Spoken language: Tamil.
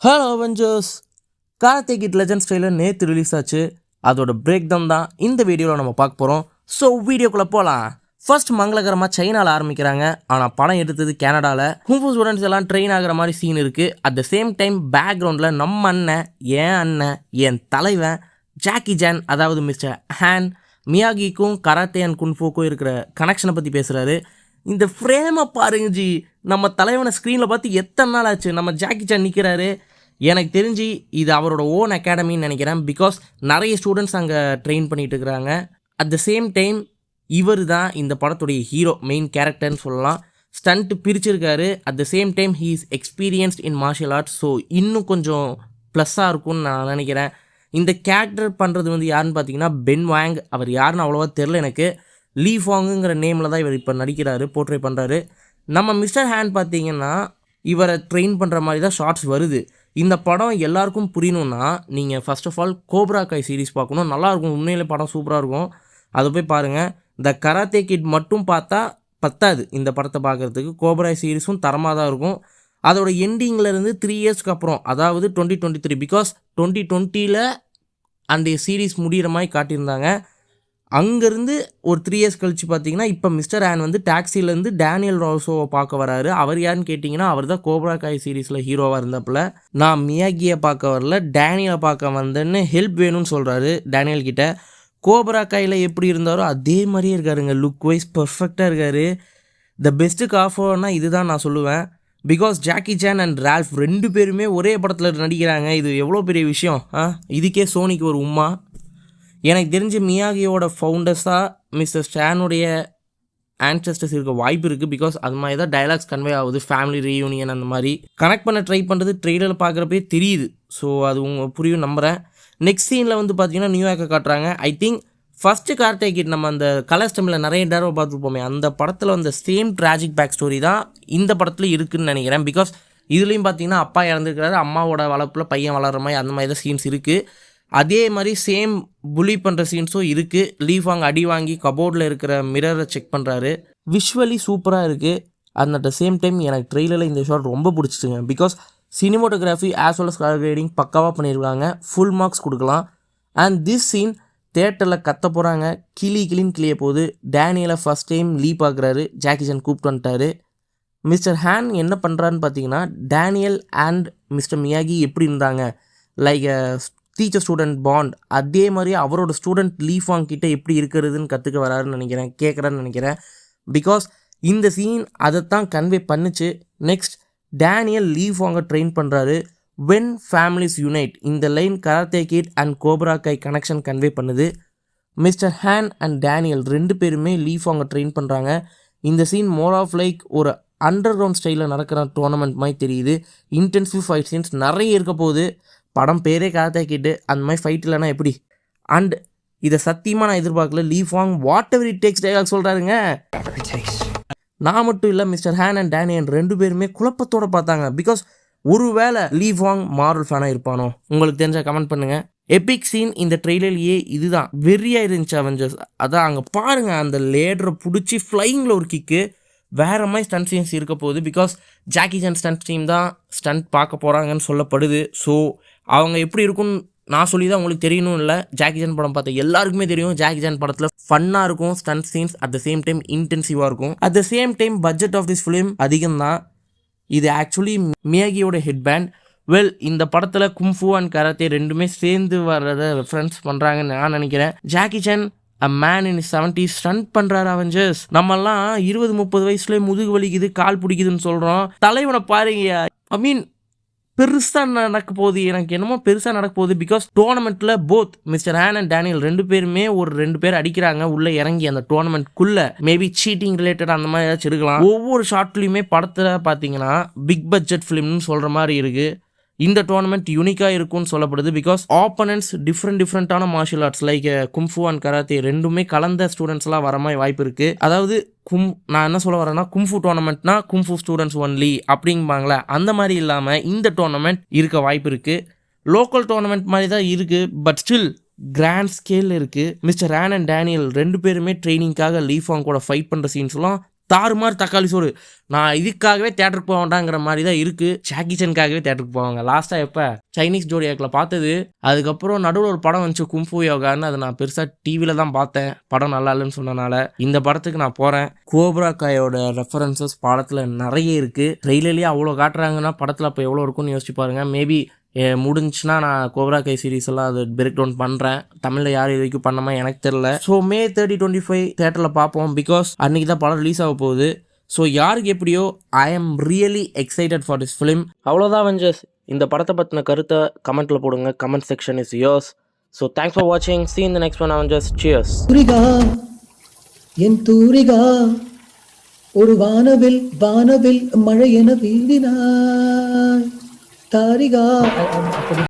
Hello avengers. Karate kid legends trailer நேற்று ரிலீஸ் ஆச்சு. அதோட பிரேக் டவுன் தான் இந்த வீடியோவில் நம்ம பார்க்க போகிறோம். ஸோ வீடியோக்குள்ளே போகலாம். ஃபர்ஸ்ட் மங்களகரமாக சைனாவில் ஆரம்பிக்கிறாங்க. ஆனால் படம் எடுத்தது கனடாவில். குங்ஃபூ ஸ்டூடெண்ட்ஸ் எல்லாம் ட்ரெயின் ஆகிற மாதிரி சீன் இருக்குது. அட் த சேம் டைம் பேக்ரவுண்டில் நம்ம அண்ணன் என் தலைவன் ஜாக்கி ஜான், அதாவது மிஸ்டர் ஹேன், மியாகிக்கும் கராத்தே அண்ட் குன்ஃபூக்கும் இருக்கிற கனெக்ஷனை பற்றி பேசுகிறாரு. இந்த ஃப்ரேமை பாருங்க ஜி, நம்ம தலைவனை ஸ்க்ரீனில் பார்த்து எத்தனை நாள் ஆச்சு. நம்ம ஜாக்கி சான் நிற்கிறாரு. எனக்கு தெரிஞ்சு இது அவரோட ஓன் அகாடமின்னு நினைக்கிறேன். பிகாஸ் நிறைய ஸ்டூடெண்ட்ஸ் அங்கே ட்ரெயின் பண்ணிகிட்டு இருக்கிறாங்க. அட் த சேம் டைம் இவர் தான் இந்த படத்துடைய ஹீரோ, மெயின் கேரக்டர்னு சொல்லலாம். ஸ்டண்ட்டு பிரிச்சிருக்காரு. At the same time he is experienced in martial arts. So இன்னும் கொஞ்சம் ப்ளஸ்ஸாக இருக்கும்னு நான் நினைக்கிறேன். இந்த கேரக்டர் பண்ணுறது வந்து யாருன்னு பார்த்தீங்கன்னா பென் வாங். அவர் யாருன்னு அவ்வளோவா தெரில எனக்கு. லீ ஃபாங்குங்கிற நேமில் தான் இவர் இப்போ நடிக்கிறாரு, போர்ட்ரே பண்ணுறாரு. நம்ம மிஸ்டர் ஹேன் பார்த்தீங்கன்னா இவரை ட்ரெயின் பண்ணுற மாதிரி தான் ஷார்ட்ஸ் வருது. இந்த படம் எல்லாருக்கும் புரியணுன்னா நீங்கள் ஃபர்ஸ்ட் ஆஃப் ஆல் கோப்ரா காய் சீரிஸ் பார்க்கணும். நல்லாயிருக்கும், உண்மையிலே படம் சூப்பராக இருக்கும். அதை போய் பாருங்கள். த கராத்தே கிட் மட்டும் பார்த்தா பத்தாது இந்த படத்தை பார்க்குறதுக்கு. கோப்ரா சீரிஸும் தரமாக தான் இருக்கும். அதோட எண்டிங்லேருந்து 3 இயர்ஸ்க்கு அப்புறம், அதாவது 2023, பிகாஸ் 2020 அந்த சீரீஸ் முடிகிற மாதிரி காட்டியிருந்தாங்க. அங்கேருந்து ஒரு 3 இயர்ஸ் கழிச்சு பார்த்தீங்கன்னா இப்போ மிஸ்டர் ஹேன் வந்து டாக்ஸிலேருந்து டேனியல் ராசோவை பார்க்க வராரு. அவர் யாருன்னு கேட்டிங்கன்னா அவர் தான் கோப்ரா காய் சீரீஸில் ஹீரோவாக இருந்தப்பில். நான் மியாகியை பார்க்க வரல, டேனியலை பார்க்க வந்தேன்னு ஹெல்ப் வேணும்னு சொல்கிறாரு டேனியல் கிட்ட. கோப்ரா காயில் எப்படி இருந்தாரோ அதே மாதிரியே இருக்காருங்க. லுக் வைஸ் பர்ஃபெக்டாக இருக்கார். த பெஸ்ட்டு காஃபோன்னா இதுதான் நான் சொல்லுவேன். Because Jackie Chan and Ralph 2 பேருமே ஒரே படத்தில் நடிக்கிறாங்க. இது எவ்வளோ பெரிய விஷயம். இதுக்கே சோனிக்கு ஒரு உம்மா. எனக்கு தெரிஞ்ச மியாகியோட ஃபவுண்டர்ஸாக மிஸ்டர் ஸ்டானுடைய ஆன்சஸ்டர்ஸ் இருக்க வாய்ப்பு இருக்குது. பிகாஸ் அது மாதிரி தான் டைலாக்ஸ் கன்வே ஆகுது, ஃபேமிலி ரீயூனியன் அந்த மாதிரி கனெக்ட் பண்ண ட்ரை பண்ணுறது ட்ரெய்லரில் பார்க்குறப்பே தெரியுது. ஸோ அது புரியும் நம்புகிறேன். நெக்ஸ்ட் சீனில் வந்து பார்த்தீங்கன்னா நியூயார்க்கை காட்டுறாங்க. I think first karate kid நம்ம அந்த கலர்ஸ் டைமில் நிறைய தடவை பார்த்துருப்போமே, அந்த படத்தில் அந்த சேம் ட்ராஜிக் பேக் ஸ்டோரி தான் இந்த படத்தில் இருக்குதுன்னு நினைக்கிறேன். பிகாஸ் இதுலேயும் பார்த்தீங்கன்னா அப்பா இறந்துருக்கிறாரு, அம்மாவோட வளர்ப்பில் பையன் வளர்கிற மாதிரி அந்த மாதிரி தான் சீன்ஸ் இருக்குது. அதே மாதிரி சேம் புலி பண்ணுற சீன்ஸும் இருக்குது. லீ ஃபாங் அடி வாங்கி கபோர்டில் இருக்கிற மிரரை செக் பண்ணுறாரு. விஷுவலி சூப்பராக இருக்குது. And at the same time எனக்கு ட்ரெய்லரில் இந்த ஷாட் ரொம்ப பிடிச்சிச்சுங்க. Because cinematography as well as colour grading பக்காவாக பண்ணியிருக்காங்க. ஃபுல் மார்க்ஸ் கொடுக்கலாம். அண்ட் திஸ் சீன் தேட்டரில் கத்த போகிறாங்க. கிளின்னு கிளிய போகுது. டேனியலை ஃபஸ்ட் டைம் லீ பார்க்குறாரு. ஜாக்கி சான் கூப்பிட்டு வந்துட்டாரு. மிஸ்டர் ஹேன் என்ன பண்ணுறான்னு பார்த்தீங்கன்னா டேனியல் அண்ட் மிஸ்டர் மியாகி எப்படி இருந்தாங்க, லைக் டீச்சர் ஸ்டூடெண்ட் பாண்ட், அதே மாதிரி அவரோட ஸ்டூடெண்ட் லீ ஃபாங் கிட்டே எப்படி இருக்கிறதுன்னு கற்றுக்க வராருன்னு நினைக்கிறேன், கேட்குறான்னு நினைக்கிறேன். பிகாஸ் இந்த சீன் அதைத்தான் கன்வே பண்ணுச்சு. நெக்ஸ்ட் டேனியல் லீ ஃபாங்கை ட்ரெயின் பண்ணுறாரு. வென் ஃபேமிலிஸ் யுனைட், இந்த line karate kid and Cobra Kai connection convey பண்ணுது. மிஸ்டர் ஹேன் அண்ட் டேனியல் 2 பேருமே லீ ஃபாங்கை ட்ரெயின் பண்ணுறாங்க. இந்த சீன் மோர் ஆஃப் லைக் ஒரு அண்டர் கிரவுண்ட் ஸ்டைலில் நடக்கிற டோர்னமெண்ட் மாதிரி தெரியுது. இன்டென்சிவ் ஃபைட் சீன்ஸ் நிறைய இருக்க போகுது. படம் பேரே கராத்தே கிட், அந்த மாதிரி ஃபைட் இல்லைனா எப்படி? அண்ட் இதை சத்தியமாக நான் எதிர்பார்க்கல. Li Fong whatever it takes dialogue சொல்கிறாருங்க. நான் மட்டும் இல்லை, மிஸ்டர் ஹேன் அண்ட் டேனியல் 2 பேருமே குழப்பத்தோடு பார்த்தாங்க. பிகாஸ் ஒருவேளை லீ ஃபாங் மார்வல் ஃபேனாக இருப்பானோ? உங்களுக்கு தெரிஞ்சால் கமெண்ட் பண்ணுங்கள். எபிக் சீன் இந்த ட்ரெய்லர்லேயே இதுதான் வெறியாக இருந்துச்சு அவெஞ்சர்ஸ். அதான் அங்கே பாருங்கள், அந்த லேடரை பிடிச்சி ஃப்ளைங்கில் ஒரு கிக்கு, வேறு மாதிரி ஸ்டண்ட் சீன்ஸ் இருக்க போகுது. Because Jackie Chan stunt team தான் ஸ்டண்ட் பார்க்க போகிறாங்கன்னு சொல்லப்படுது. ஸோ அவங்க எப்படி இருக்குன்னு நான் சொல்லி தான் உங்களுக்கு தெரியணும் இல்லை. ஜாக்கி சான் படம் பார்த்த எல்லாருக்குமே தெரியும். ஜாக்கி சான் படத்தில் ஃபன்னாக இருக்கும் stunt scenes, at the same time இன்டென்சிவாக இருக்கும். At the same time budget of this film அதிகம் தான். இது ஆக்சுவலி மியாகியோட ஹெட் பேண்ட். வெல், இந்த படத்தில் கும்ஃபூ அண்ட் கராத்தே 2மே சேர்ந்து வர்றதை ரெஃபரன்ஸ் பண்ணுறாங்கன்னு நான் நினைக்கிறேன். Jackie Chan a man in 70s stunt பண்ணுறாரு அவெஞ்சர்ஸ். நம்மெல்லாம் 20-30 வயசுலேயே முதுகு வலிக்குது, கால் பிடிக்குதுன்னு சொல்கிறோம். தலைவனை பாருங்க. ஐ மீன் பெருசாக நடக்க போகுது. எனக்கு என்னமோ பெருசாக நடக்க போகுது. பிகாஸ் டோர்னமெண்ட்டில் both mister Han and Daniel 2 பேருமே ஒரு 2 பேர் அடிக்கிறாங்க உள்ளே இறங்கி. அந்த டோர்னமெண்ட்குள்ளே மேபி சீட்டிங் ரிலேட்டட் அந்த மாதிரி ஏதாச்சும் எடுக்கலாம். ஒவ்வொரு ஷார்ட்லேயுமே படத்தில் பார்த்தீங்கன்னா பிக் பட்ஜெட் ஃபிலிம்னு சொல்கிற மாதிரி இருக்குது. இந்த டோர்னமெண்ட் யூனிக்காக இருக்கும்னு சொல்லப்படுது. பிகாஸ் ஆப்பனன்ட்ஸ் டிஃப்ரெண்டான martial arts like kung fu and karate 2மே கலந்த ஸ்டூடெண்ட்ஸ்லாம் வர மாதிரி வாய்ப்பு இருக்குது. அதாவது நான் என்ன சொல்ல வரேன்னா, கும்ஃபூ டோர்னமெண்ட்னா கும்ஃபூ ஸ்டூடெண்ட்ஸ் ஒன்லி அப்படிம்பாங்களே, அந்த மாதிரி இல்லாமல் இந்த டோர்னமெண்ட் இருக்க வாய்ப்பு இருக்குது. லோக்கல் டோர்னமெண்ட் மாதிரி தான் இருக்குது, பட் ஸ்டில் கிராண்ட் ஸ்கேலில் இருக்குது. மிஸ்டர் ஹேன் அண்ட் டேனியல் 2 பேருமே ட்ரைனிங்காக லீ ஃபாங் கூட ஃபைட் பண்ணுற சீன்ஸ்லாம் தாறுமாறு தக்காளி சோறு. நான் இதுக்காகவே தேட்டருக்கு போக வேண்டாங்கிற மாதிரி தான் இருக்குது. ஜாக்கி சானுக்காகவே தேட்டருக்கு போவாங்க. லாஸ்ட்டாக எப்போ சைனீஸ் ஜோடியாக்கில் பார்த்தது. அதுக்கப்புறம் நடுவில் ஒரு படம் வந்துச்சு கும்ஃபு யோகான்னு, அதை நான் பெருசாக டிவியில் தான் பார்த்தேன். படம் நல்லா இல்லைன்னு சொன்னனால இந்த படத்துக்கு நான் போகிறேன். கோப்ரா காயோட ரெஃபரன்சஸ் படத்தில் நிறைய இருக்குது. ட்ரெயிலர்லேயே அவ்வளோ காட்டுறாங்கன்னா படத்தில் அப்போ எவ்வளோ இருக்குன்னு யோசிச்சு பாருங்கள். மேபி முடிஞ்சுன்னா நான் கோப்ரா கை சீரீஸ் எல்லாம் அது பிரேக் டவுன் பண்ணுறேன். தமிழில் யார் இது வரைக்கும் பண்ணாமா எனக்கு தெரில. ஸோ May 30, 25 தேட்டரில் பார்ப்போம். பிகாஸ் அன்றைக்கி தான் படம் ரிலீஸ் ஆக போகுது. ஸோ யாருக்கு எப்படியோ I am really excited for this film. அவ்வளோதான் வெஞ்சர்ஸ். இந்த படத்தை பற்றின கருத்தை கமெண்ட்டில் போடுங்க. Comment section is yours. So thanks for வாட்சிங். See you in the next one Avengers. Cheers. என் தூரிகா ஒரு வானவில் மழை என வீழ்ந்தினாய் தாரிகா.